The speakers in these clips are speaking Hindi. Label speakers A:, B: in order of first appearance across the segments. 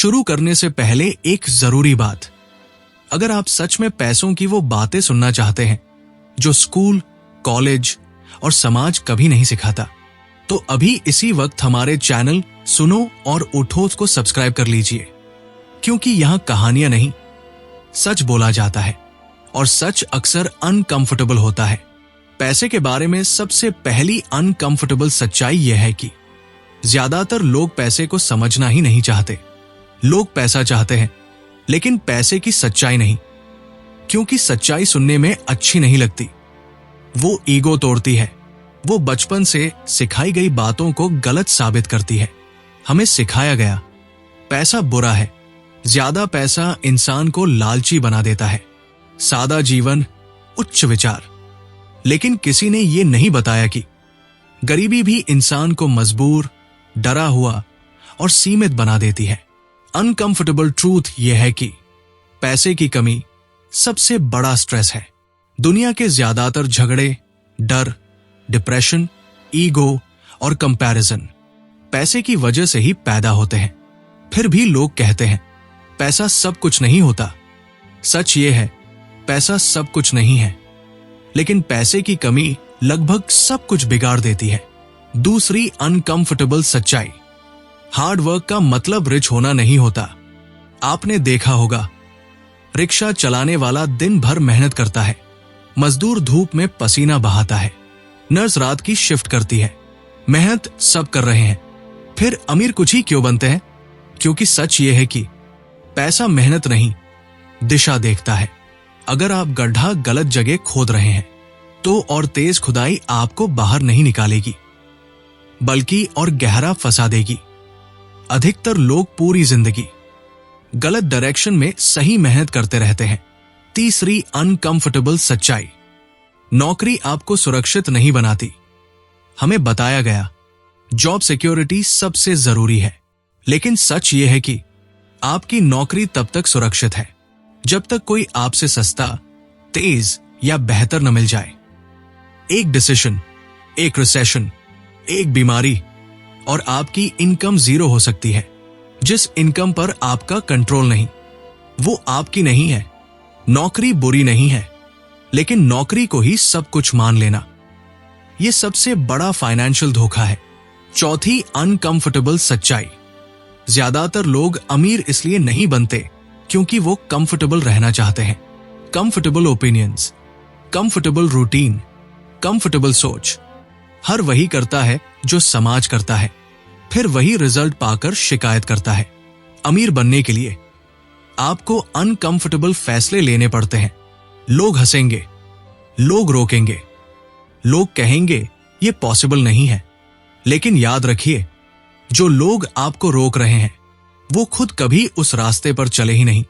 A: शुरू करने से पहले एक जरूरी बात, अगर आप सच में पैसों की वो बातें सुनना चाहते हैं जो स्कूल, कॉलेज और समाज कभी नहीं सिखाता, तो अभी इसी वक्त हमारे चैनल सुनो और उठो को सब्सक्राइब कर लीजिए, क्योंकि यहां कहानियां नहीं, सच बोला जाता है और सच अक्सर अनकंफर्टेबल होता है। पैसे के बारे में सबसे पहली अनकंफर्टेबल सच्चाई यह है कि ज्यादातर लोग पैसे को समझना ही नहीं चाहते। लोग पैसा चाहते हैं, लेकिन पैसे की सच्चाई नहीं, क्योंकि सच्चाई सुनने में अच्छी नहीं लगती। वो ईगो तोड़ती है, वो बचपन से सिखाई गई बातों को गलत साबित करती है। हमें सिखाया गया पैसा बुरा है, ज्यादा पैसा इंसान को लालची बना देता है, सादा जीवन, उच्च विचार। लेकिन किसी ने ये नहीं बताया कि गरीबी भी इंसान को मजबूर, डरा हुआ और सीमित बना देती है। अनकंफर्टेबल ट्रूथ यह है कि पैसे की कमी सबसे बड़ा स्ट्रेस है। दुनिया के ज्यादातर झगड़े, डर, डिप्रेशन, ईगो और कंपैरिजन पैसे की वजह से ही पैदा होते हैं। फिर भी लोग कहते हैं पैसा सब कुछ नहीं होता। सच ये है, पैसा सब कुछ नहीं है, लेकिन पैसे की कमी लगभग सब कुछ बिगाड़ देती है। दूसरी अनकंफर्टेबल सच्चाई, हार्ड वर्क का मतलब रिच होना नहीं होता। आपने देखा होगा, रिक्शा चलाने वाला दिन भर मेहनत करता है, मजदूर धूप में पसीना बहाता है, नर्स रात की शिफ्ट करती है, मेहनत सब कर रहे हैं। फिर अमीर कुछ ही क्यों बनते हैं? क्योंकि सच ये है कि पैसा मेहनत नहीं, दिशा देखता है। अगर आप गड्ढा गलत जगह खोद रहे हैं तो और तेज खुदाई आपको बाहर नहीं निकालेगी, बल्कि और गहरा फंसा देगी। अधिकतर लोग पूरी जिंदगी गलत डायरेक्शन में सही मेहनत करते रहते हैं। तीसरी अनकंफर्टेबल सच्चाई, नौकरी आपको सुरक्षित नहीं बनाती। हमें बताया गया जॉब सिक्योरिटी सबसे जरूरी है, लेकिन सच ये है कि आपकी नौकरी तब तक सुरक्षित है जब तक कोई आपसे सस्ता, तेज या बेहतर न मिल जाए। एक डिसीजन, एक रिसेशन, एक बीमारी और आपकी इनकम जीरो हो सकती है। जिस इनकम पर आपका कंट्रोल नहीं, वो आपकी नहीं है। नौकरी बुरी नहीं है, लेकिन नौकरी को ही सब कुछ मान लेना, यह सबसे बड़ा फाइनेंशियल धोखा है। चौथी अनकंफर्टेबल सच्चाई, ज्यादातर लोग अमीर इसलिए नहीं बनते क्योंकि वो कंफर्टेबल रहना चाहते हैं। Comfortable opinions, comfortable routine, comfortable सोच, हर वही करता है जो समाज करता है, फिर वही रिजल्ट पाकर शिकायत करता है। अमीर बनने के लिए आपको अनकंफर्टेबल फैसले लेने पड़ते हैं। लोग हंसेंगे, लोग रोकेंगे, लोग कहेंगे ये पॉसिबल नहीं है, लेकिन याद रखिए, जो लोग आपको रोक रहे हैं वो खुद कभी उस रास्ते पर चले ही नहीं।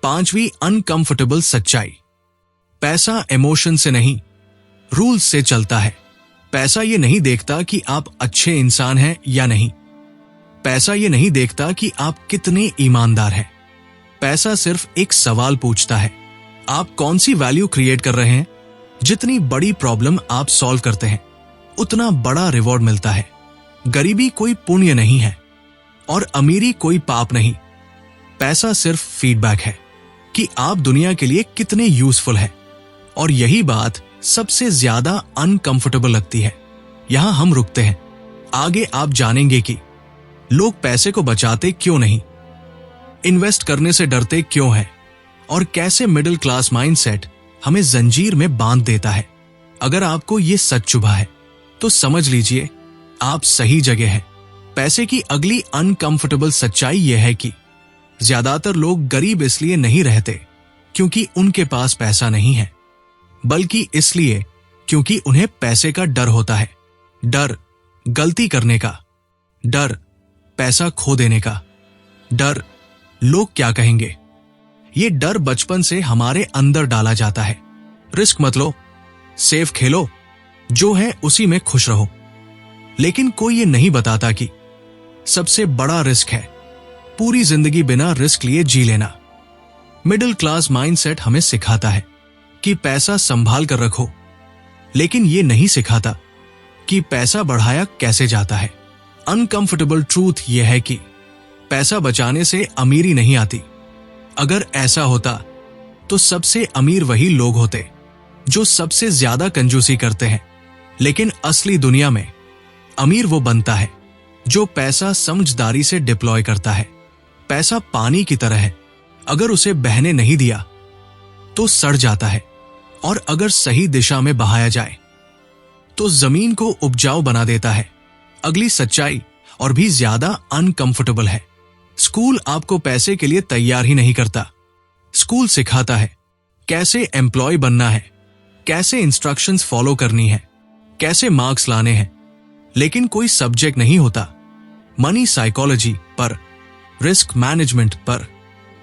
A: पांचवी अनकंफर्टेबल सच्चाई, पैसा इमोशन से नहीं, रूल्स से चलता है। पैसा ये नहीं देखता कि आप अच्छे इंसान हैं या नहीं। पैसा ये नहीं देखता कि आप कितने ईमानदार हैं। पैसा सिर्फ एक सवाल पूछता है, आप कौन सी वैल्यू क्रिएट कर रहे हैं? जितनी बड़ी प्रॉब्लम आप सॉल्व करते हैं, उतना बड़ा रिवॉर्ड मिलता है। गरीबी कोई पुण्य नहीं है और अमीरी कोई पाप नहीं। पैसा सिर्फ फीडबैक है कि आप दुनिया के लिए कितने यूजफुल हैं। और यही बात सबसे ज्यादा अनकंफर्टेबल लगती है। यहां हम रुकते हैं, आगे आप जानेंगे कि लोग पैसे को बचाते क्यों नहीं, इन्वेस्ट करने से डरते क्यों हैं, और कैसे मिडिल क्लास माइंडसेट हमें जंजीर में बांध देता है। अगर आपको ये सच चुभा है तो समझ लीजिए आप सही जगह हैं। पैसे की अगली अनकंफर्टेबल सच्चाई यह है कि ज्यादातर लोग गरीब इसलिए नहीं रहते क्योंकि उनके पास पैसा नहीं है, बल्कि इसलिए क्योंकि उन्हें पैसे का डर होता है। डर गलती करने का, डर पैसा खो देने का, डर लोग क्या कहेंगे। ये डर बचपन से हमारे अंदर डाला जाता है। रिस्क मत लो, सेफ खेलो, जो है उसी में खुश रहो। लेकिन कोई ये नहीं बताता कि सबसे बड़ा रिस्क है पूरी जिंदगी बिना रिस्क लिए जी लेना। मिडिल क्लास माइंडसेट हमें सिखाता है कि पैसा संभाल कर रखो, लेकिन ये नहीं सिखाता कि पैसा बढ़ाया कैसे जाता है। अनकंफर्टेबल ट्रूथ यह है कि पैसा बचाने से अमीरी नहीं आती। अगर ऐसा होता तो सबसे अमीर वही लोग होते जो सबसे ज्यादा कंजूसी करते हैं। लेकिन असली दुनिया में अमीर वो बनता है जो पैसा समझदारी से डिप्लॉय करता है। पैसा पानी की तरह है, अगर उसे बहने नहीं दिया तो सड़ जाता है, और अगर सही दिशा में बहाया जाए तो जमीन को उपजाऊ बना देता है। अगली सच्चाई और भी ज्यादा अनकंफर्टेबल है। स्कूल आपको पैसे के लिए तैयार ही नहीं करता। स्कूल सिखाता है कैसे एम्प्लॉय बनना है, कैसे इंस्ट्रक्शंस फॉलो करनी है, कैसे मार्क्स लाने हैं, लेकिन कोई सब्जेक्ट नहीं होता मनी साइकोलॉजी पर, रिस्क मैनेजमेंट पर,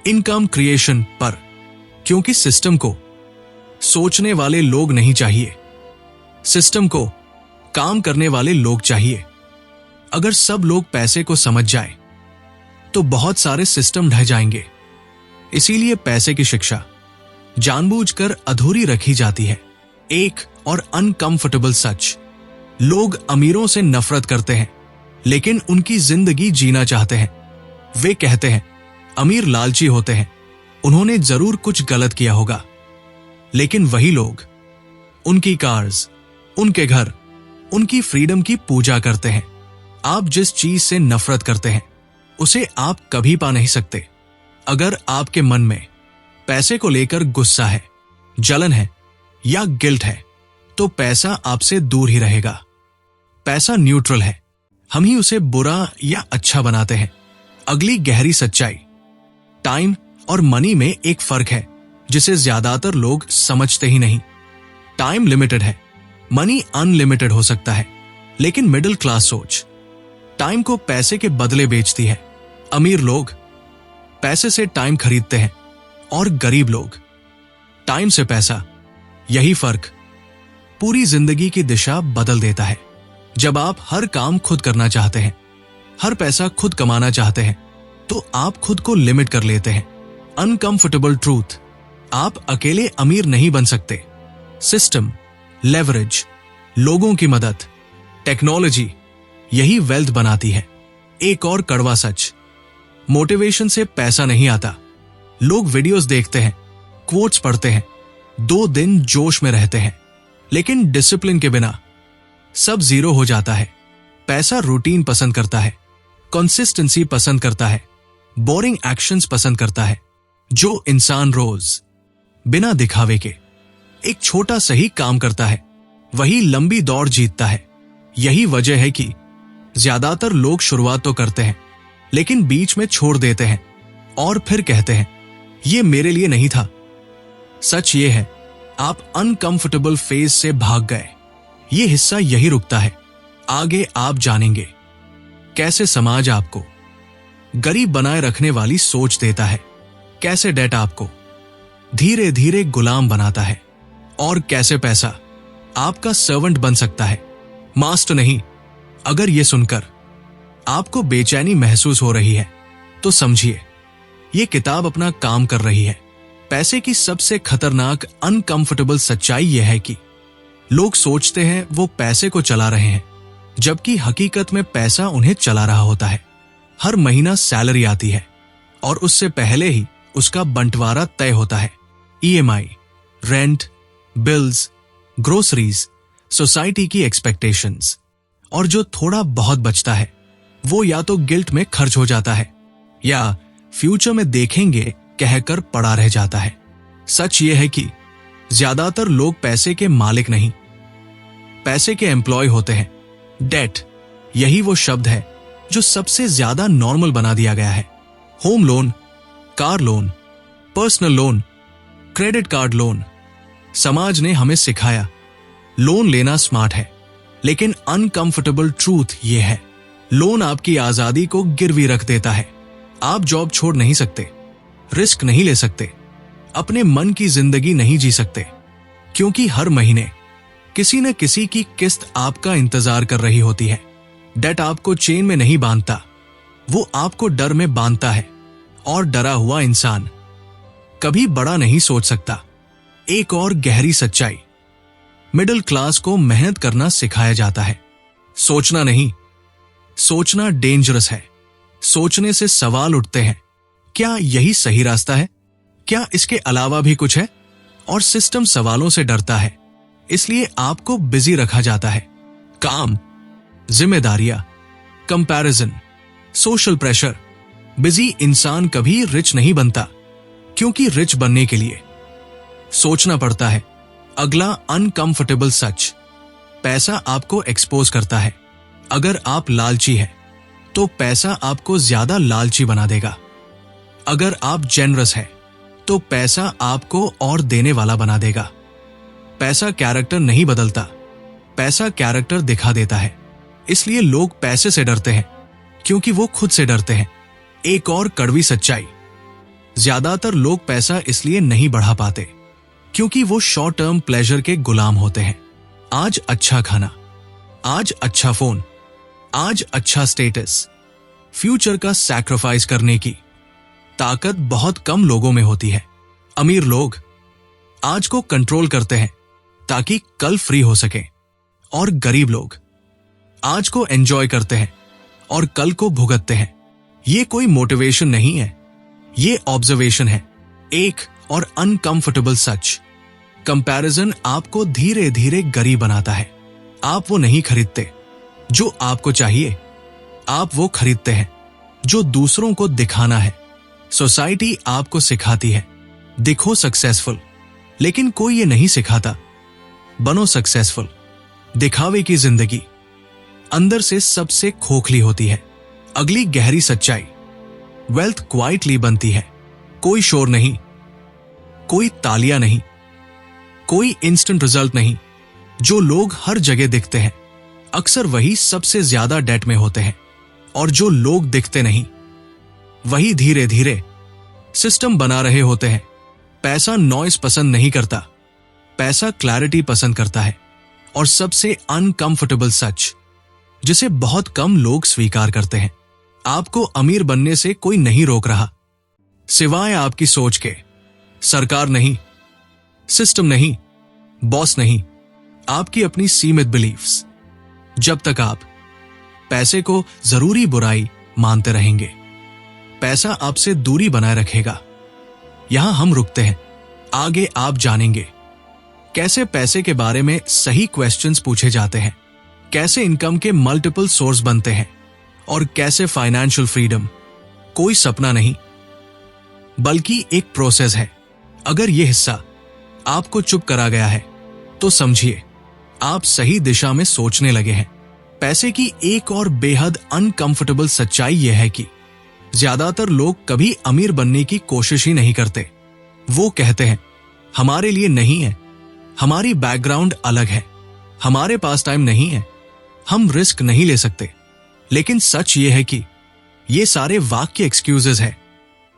A: इनकम क्रिएशन पर, क्योंकि सिस्टम को सोचने वाले लोग नहीं चाहिए, सिस्टम को काम करने वाले लोग चाहिए। अगर सब लोग पैसे को समझ जाए तो बहुत सारे सिस्टम ढह जाएंगे। इसीलिए पैसे की शिक्षा जानबूझकर अधूरी रखी जाती है। एक और अनकंफर्टेबल सच, लोग अमीरों से नफरत करते हैं लेकिन उनकी जिंदगी जीना चाहते हैं। वे कहते हैं अमीर लालची होते हैं, उन्होंने जरूर कुछ गलत किया होगा। लेकिन वही लोग उनकी कार्स, उनके घर, उनकी फ्रीडम की पूजा करते हैं। आप जिस चीज से नफरत करते हैं उसे आप कभी पा नहीं सकते। अगर आपके मन में पैसे को लेकर गुस्सा है, जलन है या गिल्ट है तो पैसा आपसे दूर ही रहेगा। पैसा न्यूट्रल है, हम ही उसे बुरा या अच्छा बनाते हैं। अगली गहरी सच्चाई, टाइम और मनी में एक फर्क है जिसे ज्यादातर लोग समझते ही नहीं। टाइम लिमिटेड है, मनी अनलिमिटेड हो सकता है, लेकिन मिडिल क्लास सोच टाइम को पैसे के बदले बेचती है। अमीर लोग पैसे से टाइम खरीदते हैं और गरीब लोग टाइम से पैसा। यही फर्क पूरी जिंदगी की दिशा बदल देता है। जब आप हर काम खुद करना चाहते हैं, हर पैसा खुद कमाना चाहते हैं, तो आप खुद को लिमिट कर लेते हैं। अनकंफर्टेबल ट्रूथ, आप अकेले अमीर नहीं बन सकते। सिस्टम, लेवरेज, लोगों की मदद, टेक्नोलॉजी, यही वेल्थ बनाती है। एक और कड़वा सच, मोटिवेशन से पैसा नहीं आता। लोग वीडियोस देखते हैं, क्वोट्स पढ़ते हैं, 2 दिन जोश में रहते हैं, लेकिन डिसिप्लिन के बिना सब जीरो हो जाता है। पैसा रूटीन पसंद करता है, कंसिस्टेंसी पसंद करता है, बोरिंग एक्शंस पसंद करता है। जो इंसान रोज बिना दिखावे के एक छोटा सही काम करता है वही लंबी दौड़ जीतता है। यही वजह है कि ज्यादातर लोग शुरुआत तो करते हैं लेकिन बीच में छोड़ देते हैं और फिर कहते हैं ये मेरे लिए नहीं था। सच ये है, आप अनकंफर्टेबल फेज से भाग गए। ये हिस्सा यही रुकता है। आगे आप जानेंगे कैसे समाज आपको गरीब बनाए रखने वाली सोच देता है, कैसे डेट आपको धीरे धीरे गुलाम बनाता है, और कैसे पैसा आपका सर्वेंट बन सकता है, मास्टर नहीं। अगर ये सुनकर आपको बेचैनी महसूस हो रही है तो समझिए ये किताब अपना काम कर रही है। पैसे की सबसे खतरनाक अनकंफर्टेबल सच्चाई यह है कि लोग सोचते हैं वो पैसे को चला रहे हैं, जबकि हकीकत में पैसा उन्हें चला रहा होता है। हर महीना सैलरी आती है और उससे पहले ही उसका बंटवारा तय होता है। EMI, rent, bills, groceries, society की एक्सपेक्टेशंस, और जो थोड़ा बहुत बचता है वो या तो गिल्ट में खर्च हो जाता है या फ्यूचर में देखेंगे कहकर पड़ा रह जाता है। सच ये है कि ज्यादातर लोग पैसे के मालिक नहीं, पैसे के एम्प्लॉय होते हैं। डेट, यही वो शब्द है जो सबसे ज्यादा नॉर्मल बना दिया गया है। Home loan, car loan, personal loan, credit card loan. समाज ने हमें सिखाया लोन लेना स्मार्ट है, लेकिन अनकंफर्टेबल ट्रूथ ये है लोन आपकी आजादी को गिरवी रख देता है। आप जॉब छोड़ नहीं सकते, रिस्क नहीं ले सकते, अपने मन की जिंदगी नहीं जी सकते, क्योंकि हर महीने किसी न किसी की किस्त आपका इंतजार कर रही होती है। डेट आपको चेन में नहीं बांधता, वो आपको डर में बांधता है, और डरा हुआ इंसान कभी बड़ा नहीं सोच सकता। एक और गहरी सच्चाई, मिडिल क्लास को मेहनत करना सिखाया जाता है, सोचना नहीं। सोचना डेंजरस है, सोचने से सवाल उठते हैं, क्या यही सही रास्ता है? क्या इसके अलावा भी कुछ है? और सिस्टम सवालों से डरता है, इसलिए आपको बिजी रखा जाता है। काम, जिम्मेदारियां, कंपैरिजन, सोशल प्रेशर। बिजी इंसान कभी रिच नहीं बनता, क्योंकि रिच बनने के लिए सोचना पड़ता है। अगला अनकंफर्टेबल सच, पैसा आपको एक्सपोज करता है। अगर आप लालची हैं, तो पैसा आपको ज्यादा लालची बना देगा। अगर आप जेनरस हैं, तो पैसा आपको और देने वाला बना देगा। पैसा कैरेक्टर नहीं बदलता, पैसा कैरेक्टर दिखा देता है। इसलिए लोग पैसे से डरते हैं, क्योंकि वो खुद से डरते हैं। एक और कड़वी सच्चाई, ज्यादातर लोग पैसा इसलिए नहीं बढ़ा पाते, क्योंकि वो शॉर्ट टर्म प्लेजर के गुलाम होते हैं। आज अच्छा खाना, आज अच्छा फोन, आज अच्छा स्टेटस। फ्यूचर का सैक्रिफाइस करने की ताकत बहुत कम लोगों में होती है। अमीर लोग आज को कंट्रोल करते हैं ताकि कल फ्री हो सके, और गरीब लोग आज को एंजॉय करते हैं और कल को भुगतते हैं। ये कोई मोटिवेशन नहीं है, ये ऑब्जर्वेशन है। एक और अनकंफर्टेबल सच, कंपैरिजन आपको धीरे धीरे गरीब बनाता है। आप वो नहीं खरीदते जो आपको चाहिए, आप वो खरीदते हैं जो दूसरों को दिखाना है। सोसाइटी आपको सिखाती है, दिखो सक्सेसफुल, लेकिन कोई ये नहीं सिखाता, बनो सक्सेसफुल। दिखावे की जिंदगी अंदर से सबसे खोखली होती है। अगली गहरी सच्चाई, वेल्थ क्वाइटली बनती है। कोई शोर नहीं, कोई तालियां नहीं, कोई इंस्टेंट रिजल्ट नहीं। जो लोग हर जगह दिखते हैं, अक्सर वही सबसे ज्यादा डेट में होते हैं, और जो लोग दिखते नहीं, वही धीरे धीरे सिस्टम बना रहे होते हैं। पैसा नॉइस पसंद नहीं करता, पैसा क्लैरिटी पसंद करता है। और सबसे अनकंफर्टेबल सच, जिसे बहुत कम लोग स्वीकार करते हैं, आपको अमीर बनने से कोई नहीं रोक रहा, सिवाय आपकी सोच के। सरकार नहीं, सिस्टम नहीं, बॉस नहीं, आपकी अपनी सीमित बिलीफ्स। जब तक आप पैसे को जरूरी बुराई मानते रहेंगे, पैसा आपसे दूरी बनाए रखेगा। यहां हम रुकते हैं, आगे आप जानेंगे कैसे पैसे के बारे में सही क्वेश्चंस पूछे जाते हैं, कैसे इनकम के मल्टीपल सोर्स बनते हैं, और कैसे फाइनेंशियल फ्रीडम कोई सपना नहीं बल्कि एक प्रोसेस है। अगर यह हिस्सा आपको चुप करा गया है, तो समझिए आप सही दिशा में सोचने लगे हैं। पैसे की एक और बेहद अनकंफर्टेबल सच्चाई यह है कि ज्यादातर लोग कभी अमीर बनने की कोशिश ही नहीं करते। वो कहते हैं, हमारे लिए नहीं है, हमारी बैकग्राउंड अलग है, हमारे पास टाइम नहीं है, हम रिस्क नहीं ले सकते। लेकिन सच ये है कि ये सारे वाक्य एक्सक्यूजेस है,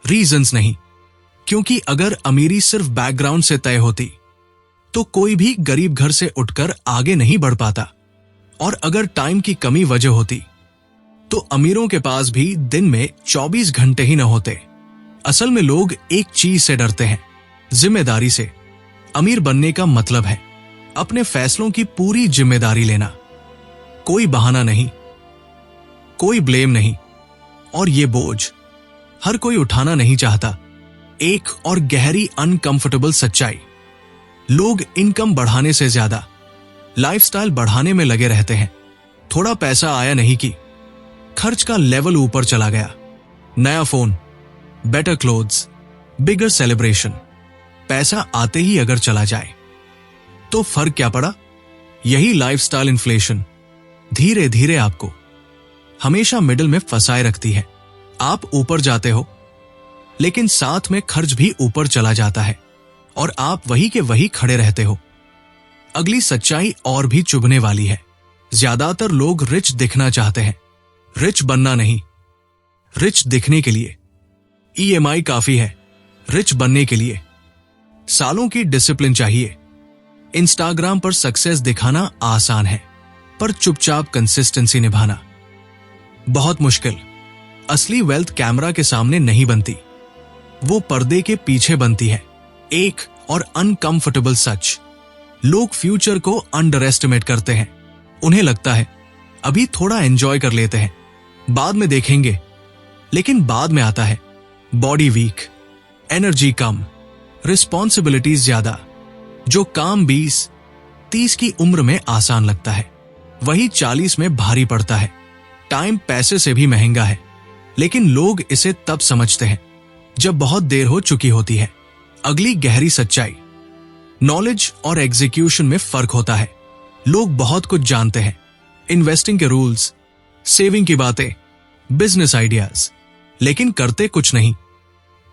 A: रीजंस नहीं। क्योंकि अगर अमीरी सिर्फ बैकग्राउंड से तय होती, तो कोई भी गरीब घर से उठकर आगे नहीं बढ़ पाता। और अगर टाइम की कमी वजह होती, तो अमीरों के पास भी दिन में 24 घंटे ही न होते। असल में लोग एक चीज से डरते हैं, जिम्मेदारी से। अमीर बनने का मतलब है अपने फैसलों की पूरी जिम्मेदारी लेना। कोई बहाना नहीं, कोई ब्लेम नहीं, और ये बोझ हर कोई उठाना नहीं चाहता। एक और गहरी अनकंफर्टेबल सच्चाई, लोग इनकम बढ़ाने से ज्यादा लाइफस्टाइल बढ़ाने में लगे रहते हैं। थोड़ा पैसा आया नहीं कि खर्च का लेवल ऊपर चला गया। नया फोन, बेटर क्लोथ्स, बिगर सेलिब्रेशन। पैसा आते ही अगर चला जाए, तो फर्क क्या पड़ा? यही लाइफस्टाइल इन्फ्लेशन धीरे धीरे आपको हमेशा मिडिल में फंसाए रखती है। आप ऊपर जाते हो, लेकिन साथ में खर्च भी ऊपर चला जाता है, और आप वही के वही खड़े रहते हो। अगली सच्चाई और भी चुभने वाली है। ज्यादातर लोग रिच दिखना चाहते हैं, रिच बनना नहीं। रिच दिखने के लिए ईएमआई काफी है, रिच बनने के लिए सालों की डिसिप्लिन चाहिए। इंस्टाग्राम पर सक्सेस दिखाना आसान है, पर चुपचाप कंसिस्टेंसी निभाना बहुत मुश्किल। असली वेल्थ कैमरा के सामने नहीं बनती, वो पर्दे के पीछे बनती है। एक और अनकंफर्टेबल सच, लोग फ्यूचर को अंडर एस्टिमेट करते हैं। उन्हें लगता है अभी थोड़ा एंजॉय कर लेते हैं, बाद में देखेंगे। लेकिन बाद में आता है बॉडी वीक, एनर्जी कम, रिस्पॉन्सिबिलिटीज ज्यादा। जो काम 20-30 की उम्र में आसान लगता है वही 40 में भारी पड़ता है। टाइम पैसे से भी महंगा है, लेकिन लोग इसे तब समझते हैं जब बहुत देर हो चुकी होती है। अगली गहरी सच्चाई, नॉलेज और एग्जीक्यूशन में फर्क होता है। लोग बहुत कुछ जानते हैं, इन्वेस्टिंग के रूल्स, सेविंग की बातें, बिजनेस आइडियाज, लेकिन करते कुछ नहीं।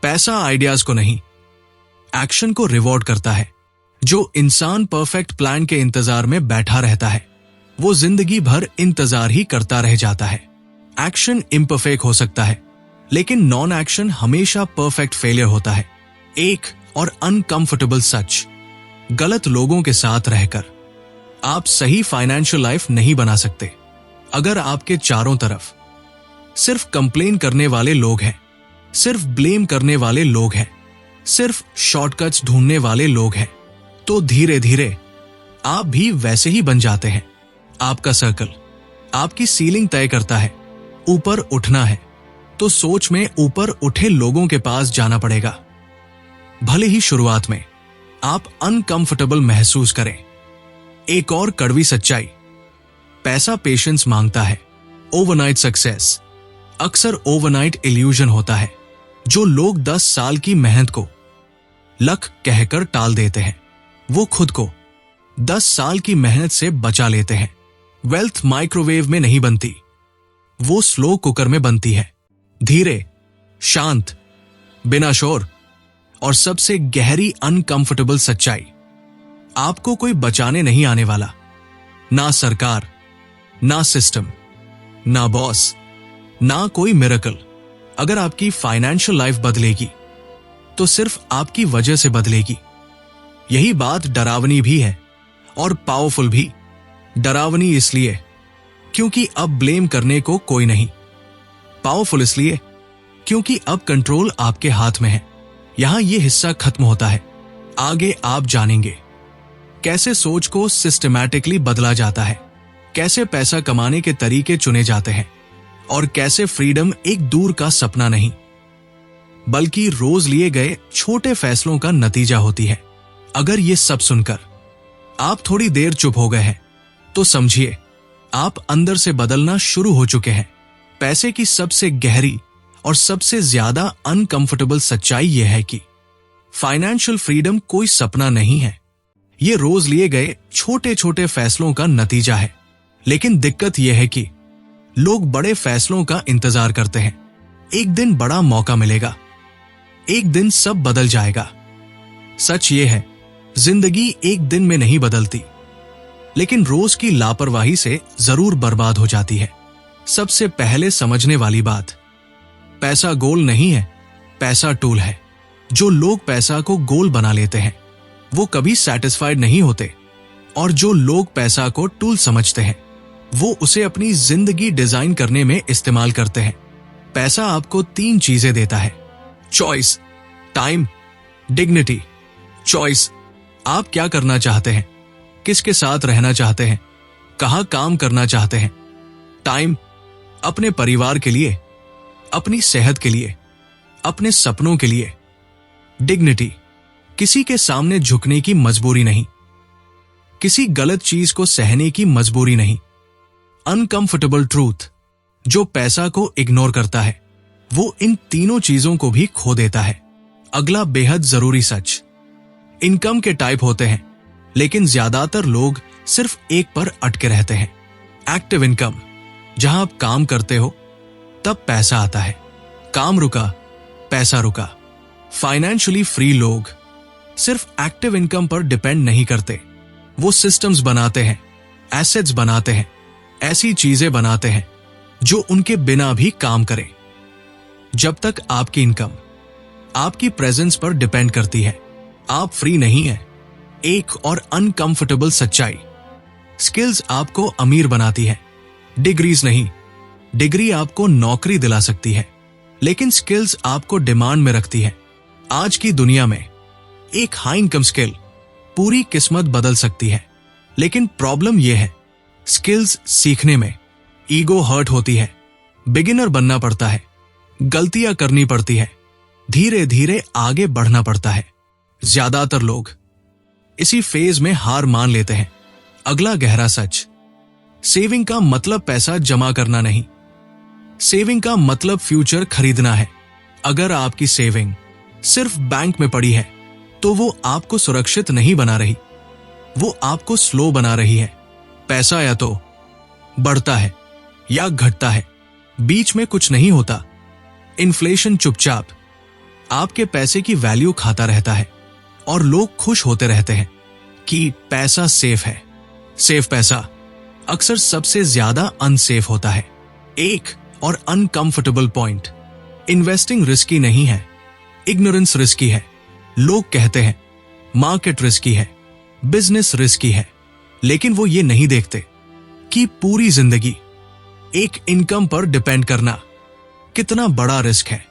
A: पैसा आइडियाज को नहीं, एक्शन को रिवॉर्ड करता है। जो इंसान परफेक्ट प्लान के इंतजार में बैठा रहता है वो जिंदगी भर इंतजार ही करता रह जाता है। एक्शन इम्परफेक्ट हो सकता है, लेकिन नॉन एक्शन हमेशा परफेक्ट फेलियर होता है। एक और अनकंफर्टेबल सच, गलत लोगों के साथ रहकर आप सही फाइनेंशियल लाइफ नहीं बना सकते। अगर आपके चारों तरफ सिर्फ कंप्लेन करने वाले लोग हैं, सिर्फ ब्लेम करने वाले लोग हैं, सिर्फ शॉर्टकट्स ढूंढने वाले लोग हैं, तो धीरे धीरे आप भी वैसे ही बन जाते हैं। आपका सर्कल आपकी सीलिंग तय करता है। ऊपर उठना है तो सोच में ऊपर उठे लोगों के पास जाना पड़ेगा, भले ही शुरुआत में आप अनकंफर्टेबल महसूस करें। एक और कड़वी सच्चाई, पैसा पेशेंस मांगता है। ओवरनाइट सक्सेस अक्सर ओवरनाइट इल्यूजन होता है। जो लोग 10 साल की मेहनत को लक कहकर टाल देते हैं वो खुद को 10 साल की मेहनत से बचा लेते हैं। वेल्थ माइक्रोवेव में नहीं बनती, वो स्लो कुकर में बनती है। धीरे, शांत, बिना शोर। और सबसे गहरी अनकंफर्टेबल सच्चाई, आपको कोई बचाने नहीं आने वाला। ना सरकार, ना सिस्टम, ना बॉस, ना कोई मिरेकल। अगर आपकी फाइनेंशियल लाइफ बदलेगी तो सिर्फ आपकी वजह से बदलेगी। यही बात डरावनी भी है और पावरफुल भी। डरावनी इसलिए क्योंकि अब ब्लेम करने को कोई नहीं, पावरफुल इसलिए क्योंकि अब कंट्रोल आपके हाथ में है। यहां यह हिस्सा खत्म होता है। आगे आप जानेंगे कैसे सोच को सिस्टमैटिकली बदला जाता है, कैसे पैसा कमाने के तरीके चुने जाते हैं, और कैसे फ्रीडम एक दूर का सपना नहीं बल्कि रोज लिए गए छोटे फैसलों का नतीजा होती है। अगर ये सब सुनकर आप थोड़ी देर चुप हो गए हैं तो समझिए आप अंदर से बदलना शुरू हो चुके हैं। पैसे की सबसे गहरी और सबसे ज्यादा अनकंफर्टेबल सच्चाई यह है कि फाइनेंशियल फ्रीडम कोई सपना नहीं है, ये रोज लिए गए छोटे छोटे फैसलों का नतीजा है। लेकिन दिक्कत यह है कि लोग बड़े फैसलों का इंतजार करते हैं। एक दिन बड़ा मौका मिलेगा, एक दिन सब बदल जाएगा। सच ये है, जिंदगी एक दिन में नहीं बदलती, लेकिन रोज की लापरवाही से जरूर बर्बाद हो जाती है। सबसे पहले समझने वाली बात, पैसा गोल नहीं है, पैसा टूल है। जो लोग पैसा को गोल बना लेते हैं वो कभी सेटिस्फाइड नहीं होते, और जो लोग पैसा को टूल समझते हैं वो उसे अपनी जिंदगी डिजाइन करने में इस्तेमाल करते हैं। पैसा आपको 3 चीजें देता है, चॉइस, टाइम, डिग्निटी। चॉइस, आप क्या करना चाहते हैं, किसके साथ रहना चाहते हैं, कहां काम करना चाहते हैं। टाइम, अपने परिवार के लिए, अपनी सेहत के लिए, अपने सपनों के लिए। डिग्निटी, किसी के सामने झुकने की मजबूरी नहीं, किसी गलत चीज को सहने की मजबूरी नहीं। अनकंफर्टेबल ट्रूथ, जो पैसा को इग्नोर करता है वो इन तीनों चीजों को भी खो देता है। अगला बेहद जरूरी सच, इनकम के टाइप होते हैं, लेकिन ज्यादातर लोग सिर्फ एक पर अटके रहते हैं। एक्टिव इनकम, जहां आप काम करते हो तब पैसा आता है, काम रुका पैसा रुका। फाइनेंशियली फ्री लोग सिर्फ एक्टिव इनकम पर डिपेंड नहीं करते, वो सिस्टम्स बनाते हैं, एसेट्स बनाते हैं, ऐसी चीजें बनाते हैं जो उनके बिना भी काम करें। जब तक आपकी इनकम आपकी प्रेजेंस पर डिपेंड करती है आप फ्री नहीं हैं। एक और अनकंफर्टेबल सच्चाई, स्किल्स आपको अमीर बनाती है, डिग्रीज नहीं। डिग्री आपको नौकरी दिला सकती है, लेकिन स्किल्स आपको डिमांड में रखती है। आज की दुनिया में एक हाई इनकम स्किल पूरी किस्मत बदल सकती है, लेकिन प्रॉब्लम यह है स्किल्स सीखने में ईगो हर्ट होती है, बिगिनर बनना पड़ता है, गलतियां करनी पड़ती है, धीरे धीरे आगे बढ़ना पड़ता है। ज्यादातर लोग इसी फेज में हार मान लेते हैं। अगला गहरा सच, सेविंग का मतलब पैसा जमा करना नहीं, सेविंग का मतलब फ्यूचर खरीदना है। अगर आपकी सेविंग सिर्फ बैंक में पड़ी है तो वो आपको सुरक्षित नहीं बना रही, वो आपको स्लो बना रही है। पैसा या तो बढ़ता है या घटता है, बीच में कुछ नहीं होता। इन्फ्लेशन चुपचाप आपके पैसे की वैल्यू खाता रहता है और लोग खुश होते रहते हैं कि पैसा सेफ है। सेफ पैसा अक्सर सबसे ज्यादा अनसेफ होता है। एक और अनकंफर्टेबल पॉइंट, इन्वेस्टिंग रिस्की नहीं है, इग्नोरेंस रिस्की है। लोग कहते हैं मार्केट रिस्की है, बिजनेस रिस्की है, लेकिन वो ये नहीं देखते कि पूरी जिंदगी एक इनकम पर डिपेंड करना कितना बड़ा रिस्क है।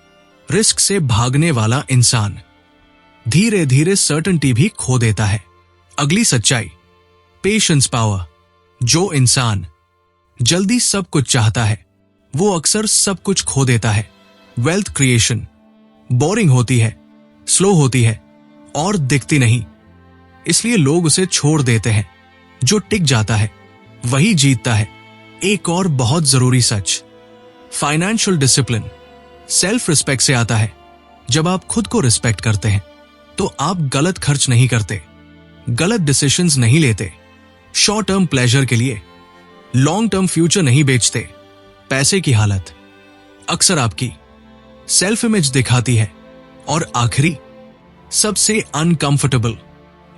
A: रिस्क से भागने वाला इंसान धीरे धीरे सर्टेनिटी भी खो देता है। अगली सच्चाई, पेशेंस पावर। जो इंसान जल्दी सब कुछ चाहता है वो अक्सर सब कुछ खो देता है। वेल्थ क्रिएशन बोरिंग होती है, स्लो होती है और दिखती नहीं, इसलिए लोग उसे छोड़ देते हैं। जो टिक जाता है वही जीतता है। एक और बहुत जरूरी सच, फाइनेंशियल डिसिप्लिन सेल्फ रिस्पेक्ट से आता है। जब आप खुद को रिस्पेक्ट करते हैं तो आप गलत खर्च नहीं करते, गलत डिसीजंस नहीं लेते, शॉर्ट टर्म प्लेजर के लिए लॉन्ग टर्म फ्यूचर नहीं बेचते। पैसे की हालत अक्सर आपकी सेल्फ इमेज दिखाती है। और आखिरी, सबसे अनकंफर्टेबल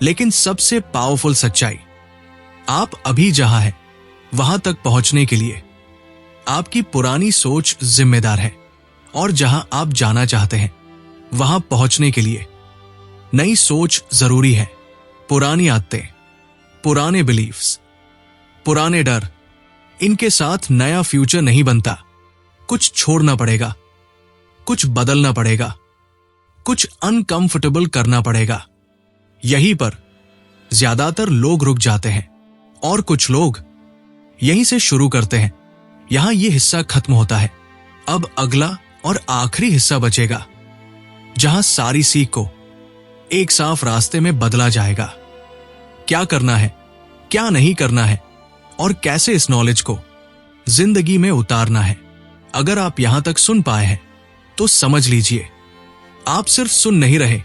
A: लेकिन सबसे पावरफुल सच्चाई, आप अभी जहां हैं वहां तक पहुंचने के लिए आपकी पुरानी सोच जिम्मेदार है, और जहां आप जाना चाहते हैं वहां पहुंचने के लिए नई सोच जरूरी है। पुरानी आदतें, पुराने बिलीफ्स, पुराने डर, इनके साथ नया फ्यूचर नहीं बनता। कुछ छोड़ना पड़ेगा, कुछ बदलना पड़ेगा, कुछ अनकंफर्टेबल करना पड़ेगा। यहीं पर ज्यादातर लोग रुक जाते हैं और कुछ लोग यहीं से शुरू करते हैं। यहां यह हिस्सा खत्म होता है। अब अगला और आखिरी हिस्सा बचेगा जहां सारी सीख को एक साफ रास्ते में बदला जाएगा। क्या करना है, क्या नहीं करना है और कैसे इस नॉलेज को जिंदगी में उतारना है। अगर आप यहां तक सुन पाए हैं तो समझ लीजिए, आप सिर्फ सुन नहीं रहे,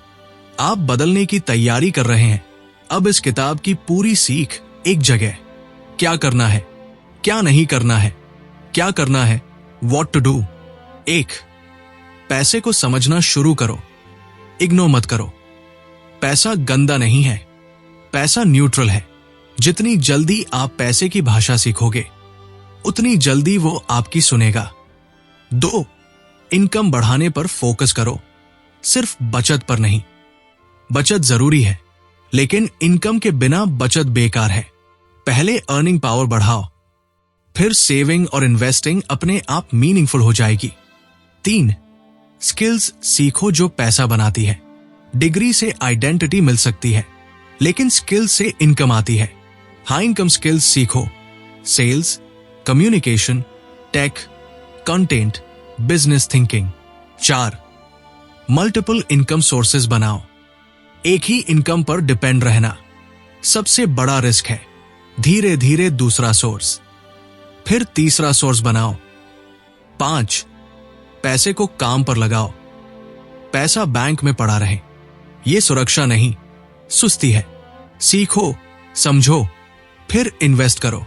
A: आप बदलने की तैयारी कर रहे हैं। अब इस किताब की पूरी सीख एक जगह, क्या करना है, क्या नहीं करना है, क्या करना है, व्हाट टू डू। एक, पैसे को समझना शुरू करो, इग्नोर मत करो। पैसा गंदा नहीं है, पैसा न्यूट्रल है। जितनी जल्दी आप पैसे की भाषा सीखोगे उतनी जल्दी वो आपकी सुनेगा। 2, इनकम बढ़ाने पर फोकस करो, सिर्फ बचत पर नहीं। बचत जरूरी है, लेकिन इनकम के बिना बचत बेकार है। पहले अर्निंग पावर बढ़ाओ, फिर सेविंग और इन्वेस्टिंग अपने आप मीनिंगफुल हो जाएगी। 3, स्किल्स सीखो जो पैसा बनाती है। डिग्री से आइडेंटिटी मिल सकती है, लेकिन स्किल से इनकम आती है। हाई इनकम स्किल्स सीखो, sales, communication, tech, content, business thinking. 4, multiple income sources बनाओ। एक ही इनकम पर डिपेंड रहना सबसे बड़ा रिस्क है। धीरे धीरे दूसरा सोर्स, फिर तीसरा सोर्स बनाओ। 5, पैसे को काम पर लगाओ। पैसा बैंक में पड़ा रहे ये सुरक्षा नहीं, सुस्ती है। सीखो, समझो, फिर इन्वेस्ट करो।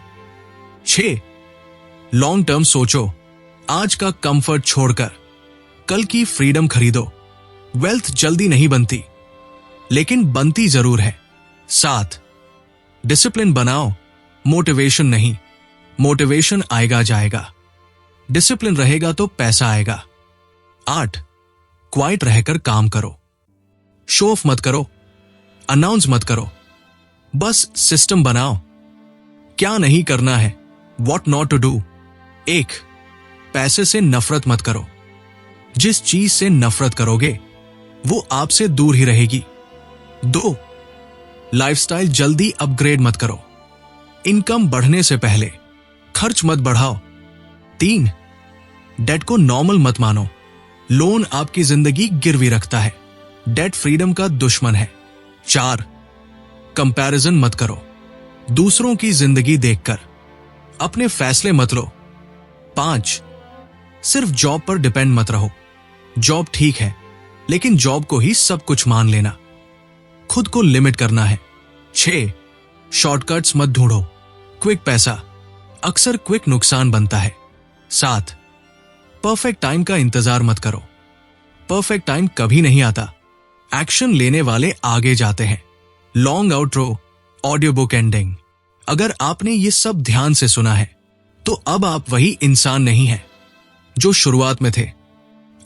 A: 6, लॉन्ग टर्म सोचो, आज का कंफर्ट छोड़कर कल की फ्रीडम खरीदो। वेल्थ जल्दी नहीं बनती, लेकिन बनती जरूर है। 7, डिसिप्लिन बनाओ, मोटिवेशन नहीं। मोटिवेशन आएगा जाएगा, डिसिप्लिन रहेगा तो पैसा आएगा। 8, क्वाइट रहकर काम करो, शो ऑफ मत करो, अनाउंस मत करो, बस सिस्टम बनाओ। क्या नहीं करना है, व्हाट नॉट टू डू। 1, पैसे से नफरत मत करो। जिस चीज से नफरत करोगे वो आपसे दूर ही रहेगी। 2, लाइफस्टाइल जल्दी अपग्रेड मत करो। इनकम बढ़ने से पहले खर्च मत बढ़ाओ। 3, डेट को नॉर्मल मत मानो। लोन आपकी जिंदगी गिरवी रखता है। डेट फ्रीडम का दुश्मन है। 4, कंपैरिजन मत करो दूसरों की जिंदगी देखकर, अपने फैसले मत लो। 5, सिर्फ जॉब पर डिपेंड मत रहो। जॉब ठीक है, लेकिन जॉब को ही सब कुछ मान लेना। खुद को लिमिट करना है। 6, शॉर्टकट्स मत ढूंढो। क्विक पैसा अक्सर क्विक नुकसान बनता है। 7, परफेक्ट टाइम का इंतजार मत करो। परफेक्ट टाइम कभी नहीं आता। एक्शन लेने वाले आगे जाते हैं। Long outro, audio book ending. अगर आपने ये सब ध्यान से सुना है तो अब आप वही इंसान नहीं हैं जो शुरुआत में थे।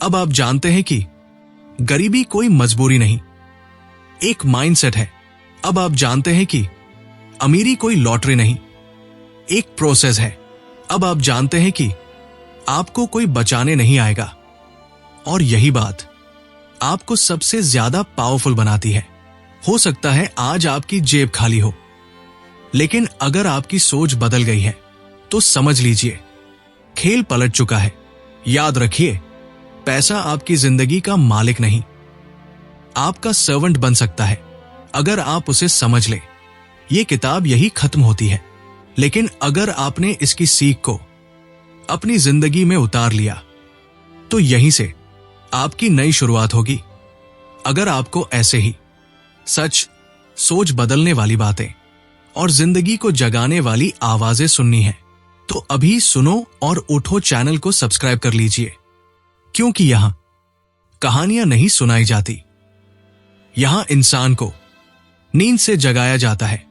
A: अब आप जानते हैं कि गरीबी कोई मजबूरी नहीं, एक माइंडसेट है। अब आप जानते हैं कि अमीरी कोई लॉटरी नहीं, एक प्रोसेस है। अब आप जानते हैं कि आपको कोई बचाने नहीं आएगा। और यही बात आपको सबसे ज्यादा पावरफुल बनाती है। हो सकता है आज आपकी जेब खाली हो, लेकिन अगर आपकी सोच बदल गई है तो समझ लीजिए खेल पलट चुका है। याद रखिए, पैसा आपकी जिंदगी का मालिक नहीं, आपका सर्वेंट बन सकता है अगर आप उसे समझ ले। ये किताब यही खत्म होती है, लेकिन अगर आपने इसकी सीख को अपनी जिंदगी में उतार लिया तो यहीं से आपकी नई शुरुआत होगी। अगर आपको ऐसे ही सच, सोच बदलने वाली बातें और जिंदगी को जगाने वाली आवाजें सुननी है तो अभी सुनो और उठो चैनल को सब्सक्राइब कर लीजिए, क्योंकि यहां कहानियां नहीं सुनाई जाती, यहां इंसान को नींद से जगाया जाता है।